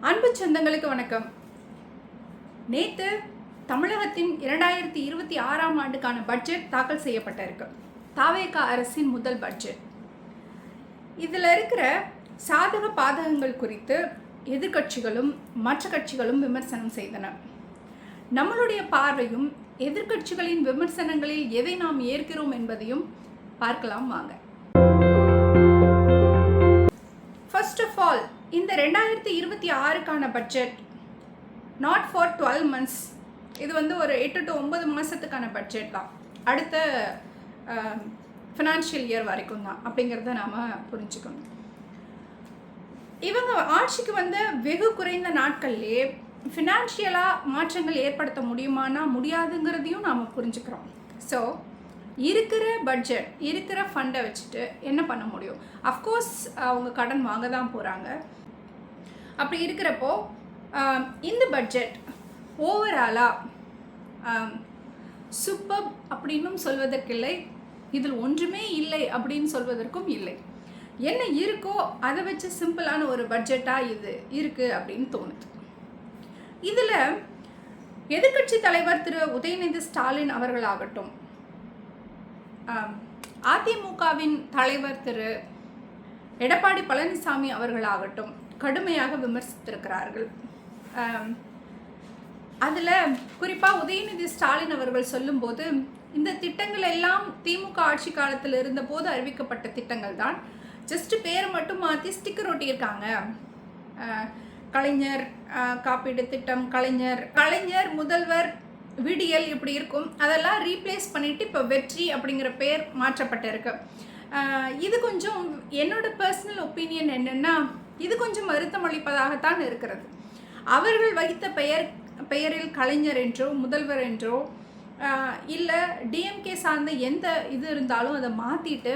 அன்பு சொந்தங்களுக்கு வணக்கம். நேற்று தமிழகத்தின் 2026ஆம் ஆண்டுக்கான பட்ஜெட் தாக்கல் செய்யப்பட்டிருக்கு. தாவேக அரசின் முதல் பட்ஜெட். இதில் இருக்கிற சாதக பாதகங்கள் குறித்து எதிர்க்கட்சிகளும் மற்ற கட்சிகளும் விமர்சனம் செய்தன. நம்மளுடைய பார்வையும் எதிர்க்கட்சிகளின் விமர்சனங்களில் எதை நாம் ஏற்கிறோம் என்பதையும் பார்க்கலாம் வாங்க. ஃபர்ஸ்ட் ஆஃப் ஆல், இந்த 2026க்கான பட்ஜெட் நாட் ஃபார் 12 மந்த்ஸ். இது ஒரு 8 to 9 மாதத்துக்கான பட்ஜெட் தான். அடுத்த ஃபினான்ஷியல் இயர் வரைக்கும் தான் அப்படிங்கிறத நாம் புரிஞ்சுக்கணும். இவங்க ஆட்சிக்கு வந்த வெகு குறைந்த நாட்கள்லேயே ஃபினான்ஷியலாக மாற்றங்கள் ஏற்படுத்த முடியுமானா முடியாதுங்கிறதையும் நாம் புரிஞ்சுக்கிறோம். ஸோ இருக்கிற பட்ஜெட், இருக்கிற ஃபண்டை வச்சுட்டு என்ன பண்ண முடியும்? அஃப்கோர்ஸ் அவங்க கடன் வாங்க தான் போகிறாங்க. அப்படி இருக்கிறப்போ இந்த பட்ஜெட் ஓவராலாக சூப்பர் அப்படின்னும் சொல்வதற்கில்லை, இதில் ஒன்றுமே இல்லை அப்படின்னு சொல்வதற்கும் இல்லை. என்ன இருக்கோ அதை வச்சு சிம்பிளான ஒரு பட்ஜெட்டாக இது இருக்குது அப்படின்னு தோணுது. இதில் எதிர்க்கட்சி தலைவர் திரு உதயநிதி ஸ்டாலின் அவர்களாகட்டும், அதிமுகவின் தலைவர் திரு எடப்பாடி பழனிசாமி அவர்களாகட்டும் கடுமையாக விமர்சித்திருக்கிறார்கள். அதில் குறிப்பாக உதயநிதி ஸ்டாலின் அவர்கள் சொல்லும்போது, இந்த திட்டங்கள் எல்லாம் திமுக ஆட்சி காலத்தில் இருந்தபோது அறிவிக்கப்பட்ட திட்டங்கள் தான், ஜஸ்ட் பேரை மட்டும் மாற்றி ஸ்டிக்கர் ஒட்டியிருக்காங்க. கலைஞர் காப்பீடு திட்டம், கலைஞர் முதல்வர் விடியல் இப்படி இருக்கும், அதெல்லாம் ரீப்ளேஸ் பண்ணிவிட்டு இப்போ வெற்றி அப்படிங்கிற பேர் மாற்றப்பட்டிருக்கு. இது கொஞ்சம் என்னோட பர்சனல் ஒப்பீனியன் என்னென்னா, இது கொஞ்சம் வருத்தம் அளிப்பதாகத்தான் இருக்கிறது. அவர்கள் வைத்த பெயரில் கலைஞர் என்றோ முதல்வர் என்றோ இல்லை டிஎம்கே சார்ந்த எந்த இது இருந்தாலும் அதை மாற்றிட்டு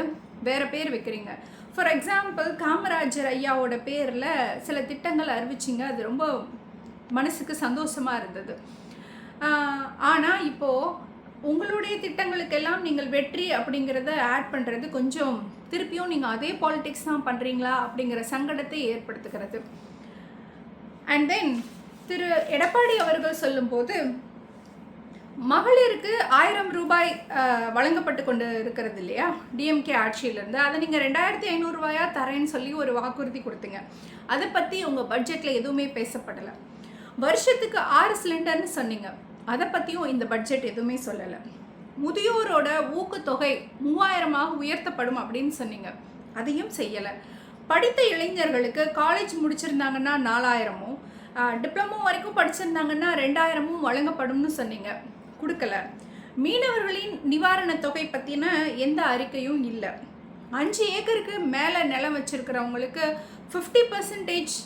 வேறு பேர் வைக்கிறீங்க. ஃபார் எக்ஸாம்பிள், காமராஜர் ஐயாவோட பேரில் சில திட்டங்கள் அறிவிச்சிங்க, அது ரொம்ப மனசுக்கு சந்தோஷமாக இருந்தது. ஆனால் இப்போது உங்களுடைய திட்டங்களுக்கெல்லாம் நீங்கள் வெற்றி அப்படிங்கிறத ஆட் பண்ணுறது கொஞ்சம் திருப்பியும் நீங்கள் அதே பாலிடிக்ஸ் தான் பண்ணுறீங்களா அப்படிங்கிற சங்கடத்தை ஏற்படுத்துகிறது. அண்ட் தென் திரு எடப்பாடி அவர்கள் சொல்லும்போது, மகளிருக்கு 1000 ரூபாய் வழங்கப்பட்டு கொண்டு இருக்கிறது இல்லையா டிஎம்கே ஆட்சியிலேருந்து, அதை நீங்கள் 2500 ரூபாயா தரேன்னு சொல்லி ஒரு வாக்குறுதி கொடுத்தீங்க. அதை பற்றி உங்கள் பட்ஜெட்டில் எதுவுமே பேசப்படலை. வருஷத்துக்கு 6 சிலிண்டர்னு சொன்னீங்க, அதை பற்றியும் இந்த பட்ஜெட் எதுவுமே சொல்லலை. முதியோரோட ஊக்கத்தொகை 3000ஆக உயர்த்தப்படும் அப்படின்னு சொன்னீங்க, அதையும் செய்யலை. படித்த இளைஞர்களுக்கு காலேஜ் முடிச்சிருந்தாங்கன்னா 4000மும், டிப்ளமோ வரைக்கும் படிச்சிருந்தாங்கன்னா 2000மும் வழங்கப்படும்னு சொன்னீங்க, கொடுக்கல. மீனவர்களின் நிவாரணத் தொகை பற்றின எந்த அறிக்கையும் இல்லை. 5 ஏக்கருக்கு மேலே நிலம் வச்சுருக்கிறவங்களுக்கு 50%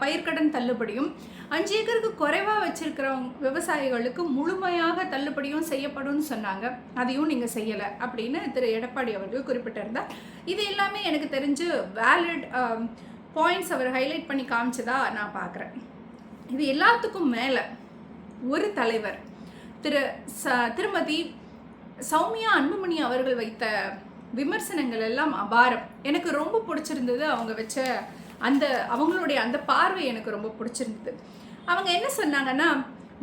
பயிர்க்கடன் தள்ளுபடியும், 5 ஏக்கருக்கு குறைவாக வச்சுருக்கிறவங்க விவசாயிகளுக்கு முழுமையாக தள்ளுபடியும் செய்யப்படும்னு சொன்னாங்க, அதையும் நீங்கள் செய்யலை அப்படின்னு திரு எடப்பாடி அவர்கள் குறிப்பிட்டிருந்தார். இது எல்லாமே எனக்கு தெரிஞ்சு வேலிட் பாயிண்ட்ஸ் அவர் ஹைலைட் பண்ணி காமிச்சதா நான் பார்க்குறேன். இது எல்லாத்துக்கும் மேலே ஒரு தலைவர் திருமதி சௌமியா அன்புமணி அவர்கள் வைத்த விமர்சனங்கள் எல்லாம் அபாரம். எனக்கு ரொம்ப பிடிச்சிருந்தது அவங்க வச்ச அவங்களுடைய அந்த பார்வை எனக்கு ரொம்ப பிடிச்சிருந்தது. அவங்க என்ன சொன்னாங்கன்னா,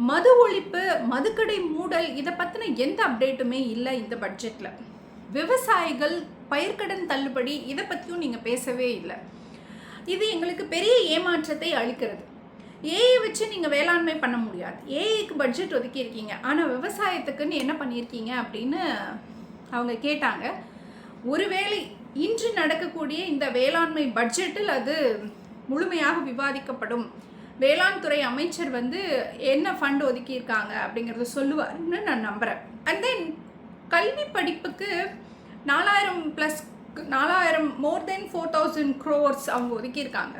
மது ஒழிப்பு, மதுக்கடை மூடல், இதை பற்றின எந்த அப்டேட்டுமே இல்லை இந்த பட்ஜெட்டில். விவசாயிகள் பயிர்க்கடன் தள்ளுபடி, இதை பற்றியும் நீங்கள் பேசவே இல்லை. இது எங்களுக்கு பெரிய ஏமாற்றத்தை அளிக்கிறது. ஏஐ வச்சு நீங்கள் வேளாண்மை பண்ண முடியாது, ஏஐக்கு பட்ஜெட் ஒதுக்கியிருக்கீங்க, ஆனால் விவசாயத்துக்குன்னு என்ன பண்ணியிருக்கீங்க அப்படின்னு அவங்க கேட்டாங்க. ஒருவேளை இன்று நடக்கக்கூடிய இந்த வேளாண்மை பட்ஜெட்டில் அது முழுமையாக விவாதிக்கப்படும், வேளாண் துறை அமைச்சர் என்ன ஃபண்ட் ஒதுக்கியிருக்காங்க அப்படிங்கிறத சொல்லுவாருன்னு நான் நம்புகிறேன். அண்ட் தென் கல்வி படிப்புக்கு 4000 மோர் தென் 4000 crores அவங்க ஒதுக்கியிருக்காங்க.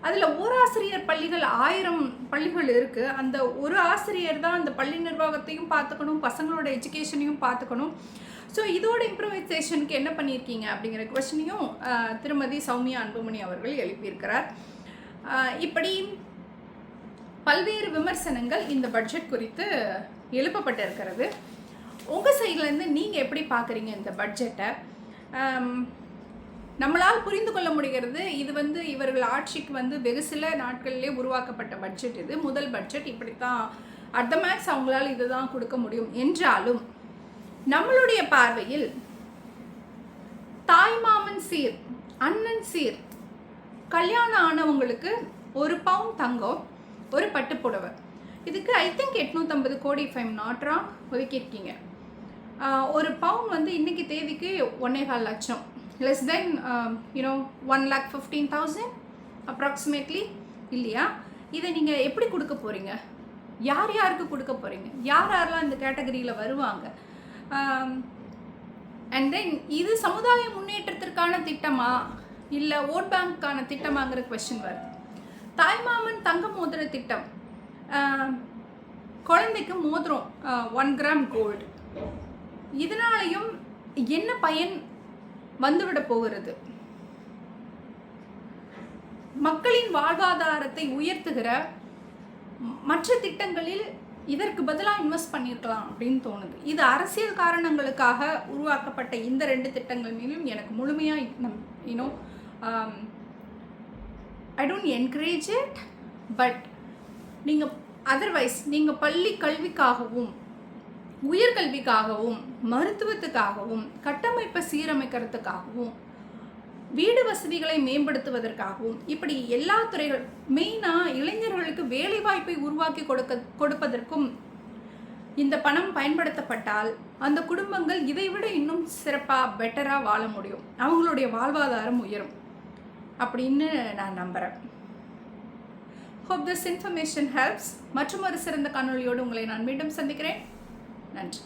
அதில் ஓராசிரியர் பள்ளிகள் 1000 பள்ளிகள் இருக்குது. அந்த ஒரு ஆசிரியர் தான் அந்த பள்ளி நிர்வாகத்தையும் பார்த்துக்கணும், பசங்களோட எஜுகேஷனையும் பார்த்துக்கணும். ஸோ இதோட இம்ப்ரூவைசேஷனுக்கு என்ன பண்ணியிருக்கீங்க அப்படிங்கிற கொஸ்டினையும் திருமதி சௌமியா அன்புமணி அவர்கள் எழுப்பியிருக்கிறார். இப்படி பல்வேறு விமர்சனங்கள் இந்த பட்ஜெட் குறித்து எழுப்பப்பட்டிருக்கிறது. உங்கள் சைட்லேருந்து நீங்கள் எப்படி பார்க்குறீங்க இந்த பட்ஜெட்டை? நம்மளால் புரிந்து கொள்ள முடிகிறது. இது வந்து இவர்கள் ஆட்சிக்கு வந்து வெகு சில நாட்களிலே உருவாக்கப்பட்ட பட்ஜெட் இது. முதல் பட்ஜெட் இப்படித்தான் அட் த மேக்ஸ் அவங்களால இதுதான் கொடுக்க முடியும் என்றாலும் நம்மளுடைய பார்வையில் தாய்மாமன் சீர், அண்ணன் சீர், கல்யாணம் ஆனவங்களுக்கு 1 பவுன் தங்கம், ஒரு பட்டுப்புடவை, இதுக்கு ஐ திங்க் 850 கோடி if I'm not wrong ஒதுக்கியிருக்கீங்க. 1 பவுன் வந்து இன்னைக்கு தேதிக்கு 1.25 லட்சம், லெஸ் தென் 1,15,000 அப்ராக்சிமேட்லி இல்லையா? இதை நீங்கள் எப்படி கொடுக்க போகிறீங்க? யார் யாருக்கு கொடுக்க போகிறீங்க? யார் யாரெல்லாம் இந்த கேட்டகரியில் வருவாங்க? அண்ட் தென் இது சமுதாய முன்னேற்றத்திற்கான திட்டமா இல்லை ஓட் பேங்க்கான திட்டமாங்கிற கொஸ்டின் வருது. தாய்மாமன் தங்க மோதிர திட்டம், குழந்தைக்கு மோதிரம் 1 கிராம் கோல்டு, இதனாலையும் என்ன பயன் வந்துவிட போகிறது? மக்களின் வாழ்வாதாரத்தை உயர்த்துகிற மற்ற திட்டங்களில் இதற்கு பதிலாக இன்வெஸ்ட் பண்ணியிருக்கலாம் அப்படின்னு தோணுது. இது அரசியல் காரணங்களுக்காக உருவாக்கப்பட்ட இந்த 2 திட்டங்கள் மேலும் எனக்கு முழுமையாக I don't encourage it. But நீங்கள் அதர்வைஸ் நீங்கள் பள்ளி கல்விக்காகவும் உயர்கல்விக்காகவும் மருத்துவத்துக்காகவும் கட்டமைப்பை சீரமைக்கிறதுக்காகவும் வீடு வசதிகளை மேம்படுத்துவதற்காகவும் இப்படி எல்லா துறைகள், மெயினாக இளைஞர்களுக்கு வேலைவாய்ப்பை உருவாக்கி கொடுப்பதற்கும் இந்த பணம் பயன்படுத்தப்பட்டால் அந்த குடும்பங்கள் இதைவிட இன்னும் சிறப்பாக பெட்டராக வாழ முடியும், அவங்களுடைய வாழ்வாதாரம் உயரும் அப்படின்னு நான் நம்புகிறேன். Hope this information helps. மற்றும் ஒரு சிறந்த காணொளியோடு உங்களை நான் மீண்டும் சந்திக்கிறேன். நன்றி.